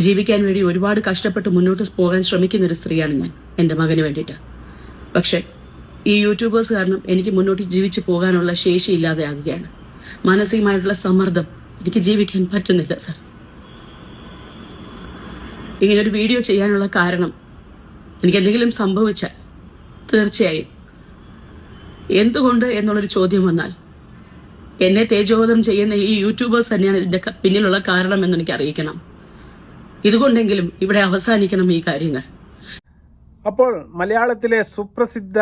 ജീവിക്കാൻ വേണ്ടി ഒരുപാട് കഷ്ടപ്പെട്ട് മുന്നോട്ട് പോകാൻ ശ്രമിക്കുന്ന ഒരു സ്ത്രീയാണ് ഞാൻ എൻ്റെ മകന് വേണ്ടിയിട്ട്. പക്ഷെ ഈ യൂട്യൂബേഴ്സ് കാരണം എനിക്ക് മുന്നോട്ട് ജീവിച്ചു പോകാനുള്ള ശേഷി ഇല്ലാതെ ആകുകയാണ്. മാനസികമായിട്ടുള്ള സമ്മർദ്ദം, എനിക്ക് ജീവിക്കാൻ പറ്റുന്നില്ല സർ. ഇങ്ങനൊരു വീഡിയോ ചെയ്യാനുള്ള കാരണം, എനിക്ക് എന്തെങ്കിലും സംഭവിച്ചാൽ തീർച്ചയായും എന്തുകൊണ്ട് എന്നുള്ളൊരു ചോദ്യം വന്നാൽ എന്നെ തേജോവധം ചെയ്യുന്ന ഈ യൂട്യൂബേഴ്സ് തന്നെയാണ് ഇതിന്റെ പിന്നിലുള്ള കാരണം എന്ന് എനിക്ക് അറിയിക്കണം. ഇതുകൊണ്ടെങ്കിലും ഇവിടെ അവസാനിക്കണം ഈ കാര്യങ്ങൾ. അപ്പോൾ മലയാളത്തിലെ സുപ്രസിദ്ധ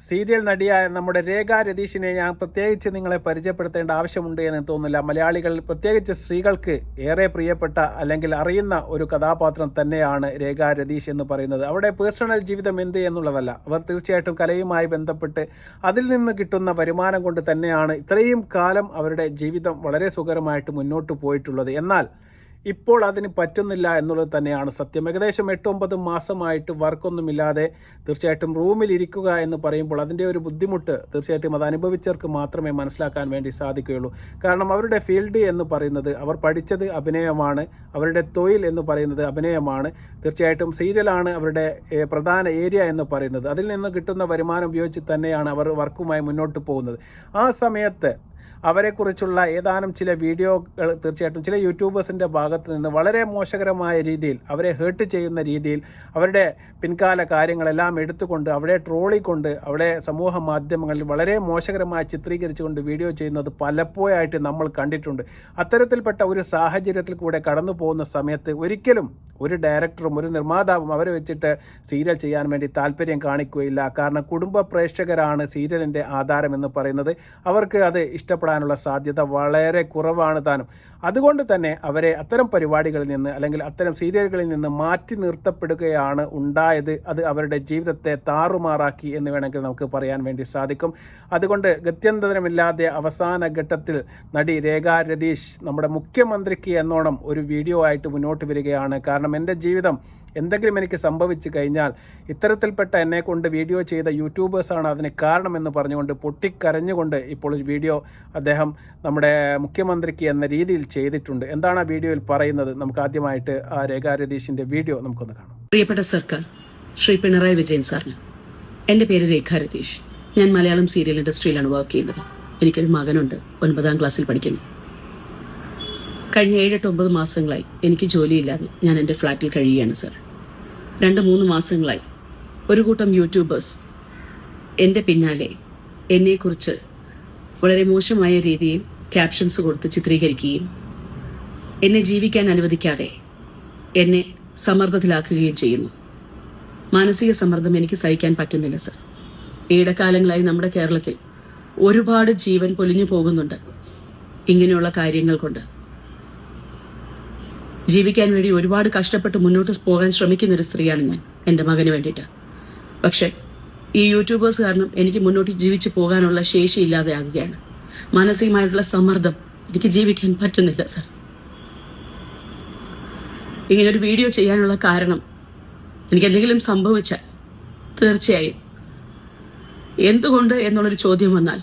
സീരിയൽ നടിയായ നമ്മുടെ രേഖ രതീഷിനെ ഞാൻ പ്രത്യേകിച്ച് നിങ്ങളെ പരിചയപ്പെടുത്തേണ്ട ആവശ്യമുണ്ട് എന്ന് തോന്നുന്നില്ല. മലയാളികൾ, പ്രത്യേകിച്ച് സ്ത്രീകൾക്ക് ഏറെ പ്രിയപ്പെട്ട അല്ലെങ്കിൽ അറിയുന്ന ഒരു കഥാപാത്രം തന്നെയാണ് രേഖ രതീഷ് എന്ന് പറയുന്നത്. അവിടെ പേഴ്സണൽ ജീവിതം എന്ത് എന്നുള്ളതല്ല, അവർ തീർച്ചയായിട്ടും കലയുമായി ബന്ധപ്പെട്ട് അതിൽ നിന്ന് കിട്ടുന്ന വരുമാനം കൊണ്ട് തന്നെയാണ് ഇത്രയും കാലം അവരുടെ ജീവിതം വളരെ സുഖകരമായിട്ട് മുന്നോട്ട് പോയിട്ടുള്ളത്. എന്നാൽ ഇപ്പോൾ അതിന് പറ്റുന്നില്ല എന്നുള്ളത് തന്നെയാണ് സത്യം. ഏകദേശം 8-9 മാസമായിട്ട് വർക്കൊന്നുമില്ലാതെ തീർച്ചയായിട്ടും റൂമിൽ ഇരിക്കുക എന്ന് പറയുമ്പോൾ അതിൻ്റെ ഒരു ബുദ്ധിമുട്ട് തീർച്ചയായിട്ടും അത് അനുഭവിച്ചവർക്ക് മാത്രമേ മനസ്സിലാക്കാൻ വേണ്ടി സാധിക്കുകയുള്ളൂ. കാരണം അവരുടെ ഫീൽഡ് എന്ന് പറയുന്നത്, അവർ പഠിച്ചത് അഭിനയമാണ്, അവരുടെ തൊഴിൽ എന്ന് പറയുന്നത് അഭിനയമാണ്. തീർച്ചയായിട്ടും സീരിയലാണ് അവരുടെ പ്രധാന ഏരിയ എന്ന് പറയുന്നത്. അതിൽ നിന്ന് കിട്ടുന്ന വരുമാനം ഉപയോഗിച്ച് തന്നെയാണ് അവർ വർക്കുമായി മുന്നോട്ട് പോകുന്നത്. ആ സമയത്ത് അവരെക്കുറിച്ചുള്ള ഏതാനും ചില വീഡിയോകൾ തീർച്ചയായിട്ടും ചില യൂട്യൂബേഴ്സിൻ്റെ ഭാഗത്ത് നിന്ന് വളരെ മോശകരമായ രീതിയിൽ, അവരെ ഹേർട്ട് ചെയ്യുന്ന രീതിയിൽ, അവരുടെ പിൻകാല കാര്യങ്ങളെല്ലാം എടുത്തുകൊണ്ട് അവരെ ട്രോളിക്കൊണ്ട് അവിടെ സമൂഹ മാധ്യമങ്ങളിൽ വളരെ മോശകരമായി ചിത്രീകരിച്ചുകൊണ്ട് വീഡിയോ ചെയ്യുന്നത് പലപ്പോഴായിട്ട് നമ്മൾ കണ്ടിട്ടുണ്ട്. അത്തരത്തിൽപ്പെട്ട ഒരു സാഹചര്യത്തിൽ കൂടെ കടന്നു പോകുന്ന സമയത്ത് ഒരിക്കലും ഒരു ഡയറക്ടറും ഒരു നിർമ്മാതാവും അവരെ വെച്ചിട്ട് സീരിയൽ ചെയ്യാൻ വേണ്ടി താല്പര്യം കാണിക്കുകയില്ല. കാരണം കുടുംബ പ്രേക്ഷകരാണ് സീരിയലിൻ്റെ ആധാരം എന്ന് പറയുന്നത്. അവർക്ക് അത് ഇഷ്ടപ്പെടാനുള്ള സാധ്യത വളരെ കുറവാണ് താനും. അതുകൊണ്ട് തന്നെ അവരെ അത്തരം പരിപാടികളിൽ നിന്ന് അല്ലെങ്കിൽ അത്തരം സീരിയലുകളിൽ നിന്ന് മാറ്റി നിർത്തപ്പെടുകയാണ് ഉണ്ടായത്. അത് അവരുടെ ജീവിതത്തെ താറുമാറാക്കി എന്ന് വേണമെങ്കിൽ നമുക്ക് പറയാൻ വേണ്ടി സാധിക്കും. അതുകൊണ്ട് ഗത്യന്തരമില്ലാതെ അവസാന ഘട്ടത്തിൽ നടി രേഖ രതീഷ് നമ്മുടെ മുഖ്യമന്ത്രിക്ക് എന്നോണം ഒരു വീഡിയോ ആയിട്ട് മുന്നോട്ട് വരികയാണ്. കാരണം എൻ്റെ ജീവിതം എന്തെങ്കിലും എനിക്ക് സംഭവിച്ചു കഴിഞ്ഞാൽ ഇത്തരത്തിൽപ്പെട്ട എന്നെ കൊണ്ട് വീഡിയോ ചെയ്ത യൂട്യൂബേഴ്സാണ് അതിന് കാരണമെന്ന് പറഞ്ഞുകൊണ്ട് പൊട്ടിക്കരഞ്ഞുകൊണ്ട് ഇപ്പോൾ ഒരു വീഡിയോ അദ്ദേഹം നമ്മുടെ മുഖ്യമന്ത്രിക്ക് എന്ന രീതിയിൽ ചെയ്തിട്ടുണ്ട്. എന്താണ് ആ വീഡിയോയിൽ പറയുന്നത്? നമുക്ക് ആദ്യമായിട്ട് ആ രേഖ രതീഷിൻ്റെ വീഡിയോ നമുക്കൊന്ന് കാണാം. പ്രിയപ്പെട്ട സർക്കാർ ശ്രീ പിണറായി വിജയൻ സാറിന്, എൻ്റെ പേര് രേഖ രതീഷ്. ഞാൻ മലയാളം സീരിയൽ ഇൻഡസ്ട്രിയിലാണ് വർക്ക് ചെയ്യുന്നത്. എനിക്കൊരു മകനുണ്ട്, 9ാം ക്ലാസ്സിൽ പഠിക്കുന്നു. കഴിഞ്ഞ 7-8-9 മാസങ്ങളായി എനിക്ക് ജോലിയില്ലാതെ ഞാൻ എൻ്റെ ഫ്ലാറ്റിൽ കഴിയുകയാണ് സർ. 2-3 മാസങ്ങളായി ഒരു കൂട്ടം യൂട്യൂബേഴ്സ് എൻ്റെ പിന്നാലെ എന്നെക്കുറിച്ച് വളരെ മോശമായ രീതിയിൽ ക്യാപ്ഷൻസ് കൊടുത്ത് ചിത്രീകരിക്കുകയും എന്നെ ജീവിക്കാൻ അനുവദിക്കാതെ എന്നെ സമ്മർദ്ദത്തിലാക്കുകയും ചെയ്യുന്നു. മാനസിക സമ്മർദ്ദം എനിക്ക് സഹിക്കാൻ പറ്റുന്നില്ല സർ. ഈയിടക്കാലങ്ങളായി നമ്മുടെ കേരളത്തിൽ ഒരുപാട് ജീവൻ പൊലിഞ്ഞു പോകുന്നുണ്ട് ഇങ്ങനെയുള്ള കാര്യങ്ങൾ കൊണ്ട്. ജീവിക്കാൻ വേണ്ടി ഒരുപാട് കഷ്ടപ്പെട്ട് മുന്നോട്ട് പോകാൻ ശ്രമിക്കുന്ന ഒരു സ്ത്രീയാണ് ഞാൻ എൻ്റെ മകന് വേണ്ടിയിട്ട്. പക്ഷെ ഈ യൂട്യൂബേഴ്സ് കാരണം എനിക്ക് മുന്നോട്ട് ജീവിച്ചു പോകാനുള്ള ശേഷി ഇല്ലാതെ ആകുകയാണ്. മാനസികമായിട്ടുള്ള സമ്മർദ്ദം, എനിക്ക് ജീവിക്കാൻ പറ്റുന്നില്ല സർ. ഇങ്ങനൊരു വീഡിയോ ചെയ്യാനുള്ള കാരണം, എനിക്ക് എന്തെങ്കിലും സംഭവിച്ചാൽ തീർച്ചയായും എന്തുകൊണ്ട് എന്നുള്ളൊരു ചോദ്യം വന്നാൽ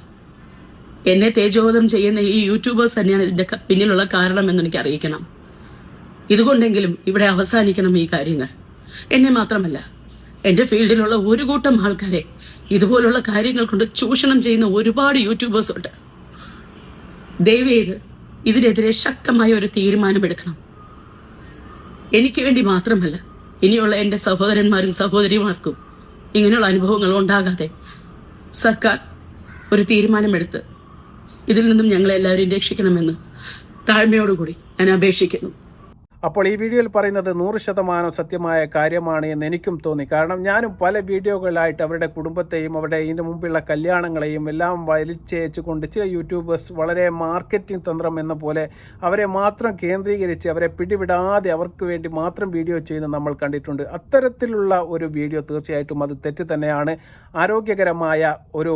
എന്നെ തേജോവധം ചെയ്യുന്ന ഈ യൂട്യൂബേഴ്സ് തന്നെയാണ് ഇതിന്റെ പിന്നിലുള്ള കാരണം എന്ന് എനിക്ക് അറിയിക്കണം. ഇതുകൊണ്ടെങ്കിലും ഇവിടെ അവസാനിക്കണം ഈ കാര്യങ്ങൾ. എന്നെ മാത്രമല്ല, എൻ്റെ ഫീൽഡിലുള്ള ഒരു കൂട്ടം ആൾക്കാരെ ഇതുപോലുള്ള കാര്യങ്ങൾ കൊണ്ട് ചൂഷണം ചെയ്യുന്ന ഒരുപാട് യൂട്യൂബേഴ്സ് ഉണ്ട്. ദയവേത് ഇതിനെതിരെ ശക്തമായ ഒരു തീരുമാനമെടുക്കണം. എനിക്ക് വേണ്ടി മാത്രമല്ല, ഇനിയുള്ള എൻ്റെ സഹോദരന്മാരും സഹോദരിമാർക്കും ഇങ്ങനെയുള്ള അനുഭവങ്ങൾ ഉണ്ടാകാതെ സർക്കാർ ഒരു തീരുമാനമെടുത്ത് ഇതിൽ നിന്നും ഞങ്ങളെല്ലാവരും രക്ഷിക്കണമെന്ന് താഴ്മയോടുകൂടി ഞാൻ അപേക്ഷിക്കുന്നു. അപ്പോൾ ഈ വീഡിയോയിൽ പറയുന്നത് 100% സത്യമായ കാര്യമാണ് എന്ന് എനിക്കും തോന്നി. കാരണം ഞാനും പല വീഡിയോകളായിട്ട് അവരുടെ കുടുംബത്തെയും അവരുടെ ഇതിൻ്റെ മുമ്പുള്ള കല്യാണങ്ങളെയും എല്ലാം വലിച്ചേച്ചുകൊണ്ട് ചില യൂട്യൂബേഴ്സ് വളരെ മാർക്കറ്റിംഗ് തന്ത്രം എന്ന പോലെ അവരെ മാത്രം കേന്ദ്രീകരിച്ച് അവരെ പിടിവിടാതെ അവർക്ക് വേണ്ടി മാത്രം വീഡിയോ ചെയ്യുന്നത് നമ്മൾ കണ്ടിട്ടുണ്ട്. അത്തരത്തിലുള്ള ഒരു വീഡിയോ തീർച്ചയായിട്ടും അത് തെറ്റ് തന്നെയാണ്. ആരോഗ്യകരമായ ഒരു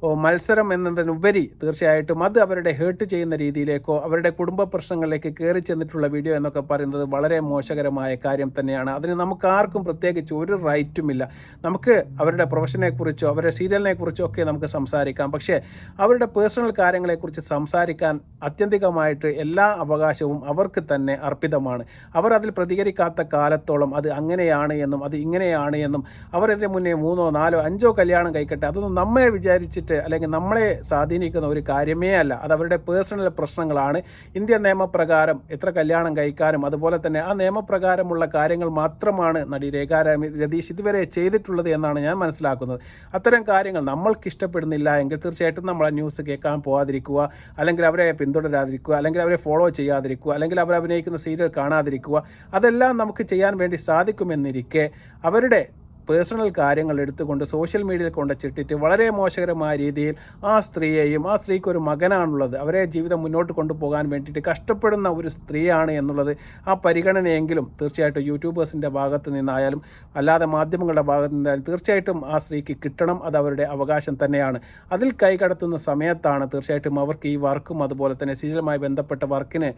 മത്സരം എന്നതിനുപരി തീർച്ചയായിട്ടും അത് അവരുടെ ഹേർട്ട് ചെയ്യുന്ന രീതിയിലേക്കോ അവരുടെ കുടുംബ പ്രശ്നങ്ങളിലേക്ക് കയറി ചെന്നിട്ടുള്ള വീഡിയോ എന്നൊക്കെ പറയുന്നത് വളരെ മോശകരമായ കാര്യം തന്നെയാണ്. അതിന് നമുക്ക് ആർക്കും പ്രത്യേകിച്ച് ഒരു റൈറ്റുമില്ല. നമുക്ക് അവരുടെ പ്രൊഫഷനെക്കുറിച്ചോ അവരുടെ സീരിയലിനെ കുറിച്ചോ ഒക്കെ നമുക്ക് സംസാരിക്കാം. പക്ഷേ അവരുടെ പേഴ്സണൽ കാര്യങ്ങളെക്കുറിച്ച് സംസാരിക്കാൻ ആത്യന്തികമായിട്ട് എല്ലാ അവകാശവും അവർക്ക് തന്നെ അർപ്പിതമാണ്. അവർ അതിൽ പ്രതികരിക്കാത്ത കാലത്തോളം അത് അങ്ങനെയാണ് എന്നും അത് ഇങ്ങനെയാണ് എന്നും അവർ ഇതിന് മുന്നേ 3, 4, 5 കല്യാണം കഴിക്കട്ടെ, അതൊന്നും നമ്മെ വിചാരിച്ചിട്ട് അല്ലെങ്കിൽ നമ്മളെ സ്വാധീനിക്കുന്ന ഒരു കാര്യമേ അല്ല. അത് അവരുടെ പേഴ്സണൽ പ്രശ്നങ്ങളാണ്. ഇന്ത്യൻ നിയമപ്രകാരം എത്ര കല്യാണം കഴിക്കാനും അതുപോലെ തന്നെ ആ നിയമപ്രകാരമുള്ള കാര്യങ്ങൾ മാത്രമാണ് നടി രേഖാ രതീഷ് ഇതുവരെ ചെയ്തിട്ടുള്ളത് എന്നാണ് ഞാൻ മനസ്സിലാക്കുന്നത്. അത്തരം കാര്യങ്ങൾ നമ്മൾക്ക് ഇഷ്ടപ്പെടുന്നില്ല എങ്കിൽ തീർച്ചയായിട്ടും നമ്മൾ ആ ന്യൂസ് കേൾക്കാൻ പോകാതിരിക്കുക, അല്ലെങ്കിൽ അവരെ പിന്തുടരാതിരിക്കുക, അല്ലെങ്കിൽ അവരെ ഫോളോ ചെയ്യാതിരിക്കുക, അല്ലെങ്കിൽ അവർ അഭിനയിക്കുന്ന സീരിയൽ കാണാതിരിക്കുക. അതെല്ലാം നമുക്ക് ചെയ്യാൻ വേണ്ടി സാധിക്കുമെന്നിരിക്കെ അവരുടെ പേഴ്സണൽ കാര്യങ്ങൾ എടുത്തുകൊണ്ട് സോഷ്യൽ മീഡിയയിൽ കൊണ്ടുവച്ചിട്ടിട്ട് വളരെ മോശകരമായ രീതിയിൽ ആ സ്ത്രീയെയും, ആ സ്ത്രീക്ക് ഒരു മകനാണുള്ളത്, അവരെ ജീവിതം മുന്നോട്ട് കൊണ്ടുപോകാൻ വേണ്ടിയിട്ട് കഷ്ടപ്പെടുന്ന ഒരു സ്ത്രീയാണ് എന്നുള്ളത് ആ പരിഗണനയെങ്കിലും തീർച്ചയായിട്ടും യൂട്യൂബേഴ്സിൻ്റെ ഭാഗത്ത് നിന്നായാലും അല്ലാതെ മാധ്യമങ്ങളുടെ ഭാഗത്ത് നിന്നായാലും തീർച്ചയായിട്ടും ആ സ്ത്രീക്ക് കിട്ടണം. അത് അവരുടെ അവകാശം തന്നെയാണ്. അതിൽ കൈകടത്തുന്ന സമയത്താണ് തീർച്ചയായിട്ടും അവർക്ക് ഈ വർക്കും അതുപോലെ തന്നെ സീരിയലുമായി ബന്ധപ്പെട്ട വർക്കിന്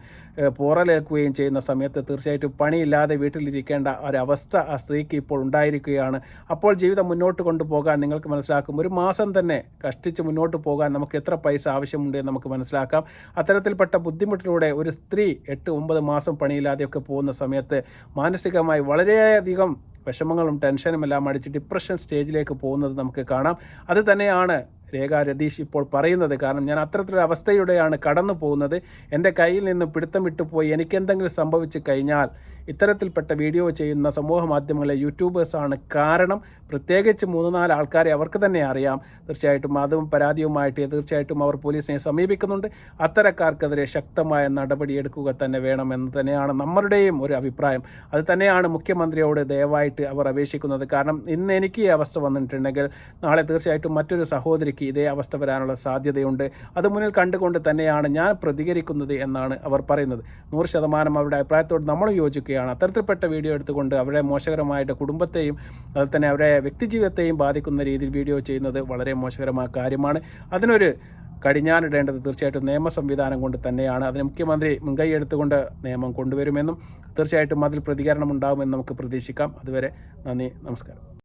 പോറലേൽക്കുകയും ചെയ്യുന്ന സമയത്ത് തീർച്ചയായിട്ടും പണിയില്ലാതെ വീട്ടിലിരിക്കേണ്ട ഒരവസ്ഥ ആ സ്ത്രീക്ക് ഇപ്പോൾ ഉണ്ടായിരിക്കുകയാണ്. അപ്പോൾ ജീവിതം മുന്നോട്ട് കൊണ്ടുപോകാൻ നിങ്ങൾക്ക് മനസ്സിലാക്കും. ഒരു മാസം തന്നെ കഷ്ടിച്ച് മുന്നോട്ട് പോകാൻ നമുക്ക് എത്ര പൈസ ആവശ്യമുണ്ട് എന്ന് നമുക്ക് മനസ്സിലാക്കാം. അത്തരത്തിൽപ്പെട്ട ബുദ്ധിമുട്ടിലൂടെ ഒരു സ്ത്രീ 8-9 മാസം പണിയില്ലാതെയൊക്കെ പോകുന്ന സമയത്ത് മാനസികമായി വളരെയധികം വിഷമങ്ങളും ടെൻഷനും എല്ലാം അടിച്ച് ഡിപ്രഷൻ സ്റ്റേജിലേക്ക് പോകുന്നത് നമുക്ക് കാണാം. അത് തന്നെയാണ് രേഖാ രതീഷ് ഇപ്പോൾ പറയുന്നത്. കാരണം ഞാൻ അത്തരത്തിലൊരു അവസ്ഥയിലൂടെയാണ് കടന്നു പോകുന്നത്, എൻ്റെ കയ്യിൽ നിന്ന് പിടുത്തം വിട്ടുപോയി, എനിക്കെന്തെങ്കിലും സംഭവിച്ചു കഴിഞ്ഞാൽ ഇത്തരത്തിൽപ്പെട്ട വീഡിയോ ചെയ്യുന്ന സമൂഹ മാധ്യമങ്ങളിലെ യൂട്യൂബേഴ്സാണ് കാരണം. പ്രത്യേകിച്ച് 3-4 ആൾക്കാരെ അവർക്ക് തന്നെ അറിയാം. തീർച്ചയായിട്ടും അതും പരാതിയുമായിട്ട് തീർച്ചയായിട്ടും അവർ പോലീസിനെ സമീപിക്കുന്നുണ്ട്. അത്തരക്കാർക്കെതിരെ ശക്തമായ നടപടിയെടുക്കുക തന്നെ വേണമെന്ന് തന്നെയാണ് നമ്മളുടെയും ഒരു അഭിപ്രായം. അത് തന്നെയാണ് മുഖ്യമന്ത്രിയോട് ദയവായിട്ട് അവർ അപേക്ഷിക്കുന്നത്. കാരണം ഇന്ന് എനിക്ക് ഈ അവസ്ഥ വന്നിട്ടുണ്ടെങ്കിൽ നാളെ തീർച്ചയായിട്ടും മറ്റൊരു സഹോദരിക്ക് ഇതേ അവസ്ഥ വരാനുള്ള സാധ്യതയുണ്ട്. അത് മുന്നിൽ കണ്ടുകൊണ്ട് തന്നെയാണ് ഞാൻ പ്രതികരിക്കുന്നത് എന്നാണ് അവർ പറയുന്നത്. 100% അവരുടെ അഭിപ്രായത്തോട് നമ്മളും യോജിക്കുകയാണ്. അത്തരത്തിൽപ്പെട്ട വീഡിയോ എടുത്തുകൊണ്ട് അവരുടെ മോശകരമായിട്ട് കുടുംബത്തെയും അതുപോലെ തന്നെ അവരുടെ വ്യക്തിജീവിതത്തെയും ബാധിക്കുന്ന രീതിയിൽ വീഡിയോ ചെയ്യുന്നത് വളരെ മോശകരമായ കാര്യമാണ്. അതിനൊരു കടിഞ്ഞാണിടേണ്ടത് തീർച്ചയായിട്ടും നിയമ സംവിധാനം കൊണ്ട് തന്നെയാണ്. അതിന് മുഖ്യമന്ത്രി മുൻകൈ എടുത്തുകൊണ്ട് നിയമം കൊണ്ടുവരുമെന്നും തീർച്ചയായിട്ടും അതിൽ പ്രതികരണം ഉണ്ടാകുമെന്ന് നമുക്ക് പ്രതീക്ഷിക്കാം. അതുവരെ നന്ദി, നമസ്കാരം.